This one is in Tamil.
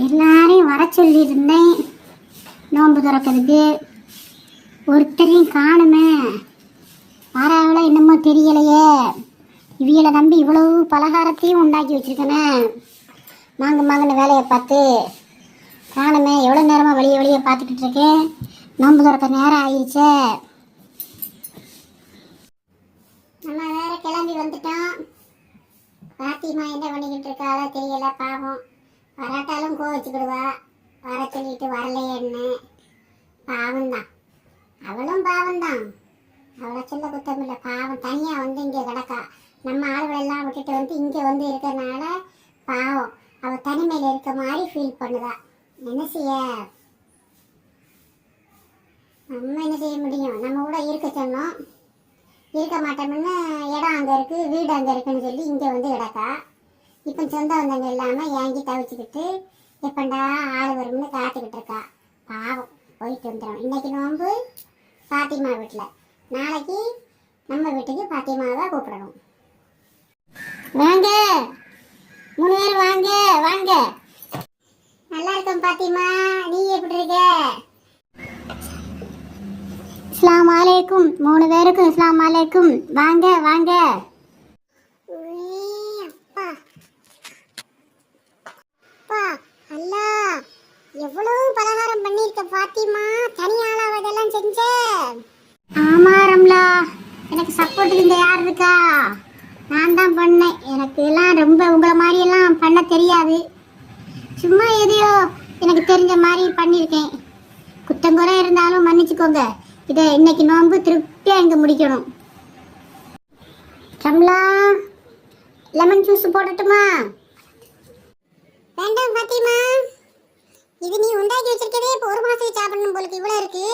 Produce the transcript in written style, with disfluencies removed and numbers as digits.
எல்லாரையும் வர சொல்லியிருந்தேன் நோன்பு திறக்கிறதுக்கு. ஒருத்தரையும் காணுமே. வராவளோ என்னமோ தெரியலையே. இவியலை நம்பி இவ்வளவு பலகாரத்தையும் உண்டாக்கி வச்சிருக்கனே. மாங்கன்னு வேலையை பார்த்து காணுமே. எவ்வளோ நேரமாக வெளியே பார்த்துக்கிட்டு இருக்கேன். நோன்பு திறக்க நேரம் ஆயிடுச்சே. நம்ம வேற கிளம்பி வந்துட்டோம். பாத்திமா என்ன பண்ணிக்கிட்டு இருக்காளோ தெரியல. பாவம், வராட்டாலும் கோவச்சுக்கிடுவா. வர சொல்லிட்டு வரலையேன்னு. பாவம்தான், அவளும் பாவம்தான். அவளை சொல்ல குத்தம் இல்லை. பாவம், தனியாக வந்து இங்கே கிடக்கா. நம்ம ஆளுகளெல்லாம் விட்டுட்டு வந்து இங்கே வந்து இருக்கிறனால பாவம் அவள் தனிமையில் இருக்க மாதிரி ஃபீல் பண்ணுதா. என்ன செய்ய, நம்ம என்ன செய்ய முடியும்? நம்ம கூட இருக்க சொன்னோம், இருக்க மாட்டோம்னு. இடம் அங்கே இருக்குது, வீடு அங்கே இருக்குன்னு சொல்லி இங்கே வந்து கிடக்கா. இப்போ சொந்த வந்தவங்க இல்லாமல் ஏங்கி தவிச்சுக்கிட்டு எப்பண்டா ஆள் வரும்னு காத்துக்கிட்டு இருக்கா. பாவம், போயிட்டு வந்துடும். இன்னைக்கு நோன்பு பாத்திமா வீட்டில், நாளைக்கு நம்ம வீட்டுக்கு பாத்திமாவை கூப்பிடணும். வாங்க 3 பேர், வாங்க வாங்க. நல்லா இருக்கும் பாத்திமா, நீ எப்படி இருக்க? அஸ்ஸலாமு அலைக்கும். 3 பேருக்கும் அஸ்ஸலாமு அலைக்கும். வாங்க வாங்க. அப்பா அப்பா, அல்லா எவ்வளவு பலகாரம் பண்ணிருக்க பாத்திமா. தனியாளா அதெல்லாம் செஞ்ச? ஆமா ரம்லா, எனக்கு சப்போர்ட் இங்க யார் இருக்கா? நான் தான் பண்ணேன். எனக்கு எல்லாம் ரொம்ப உங்களை மாதிரி எல்லாம் பண்ண தெரியாது. சும்மா எதையோ எனக்கு தெரிஞ்ச மாதிரி பண்ணியிருக்கேன். குத்தங்குறை இருந்தாலும் மன்னிச்சுக்கோங்க. இதை இன்னைக்கு நோன்பு திருப்தியாக இங்கே முடிக்கணும். ரம்லா, லெமன் ஜூஸ் போடட்டுமா? வேண்டாம் பாத்திமா, இது நீ உண்டாக்கி வச்சிருக்கதே இப்போ 1 மாசத்துக்கு சாப்பிடணும் போலுக்கு. இவ்வளோ இருக்கு.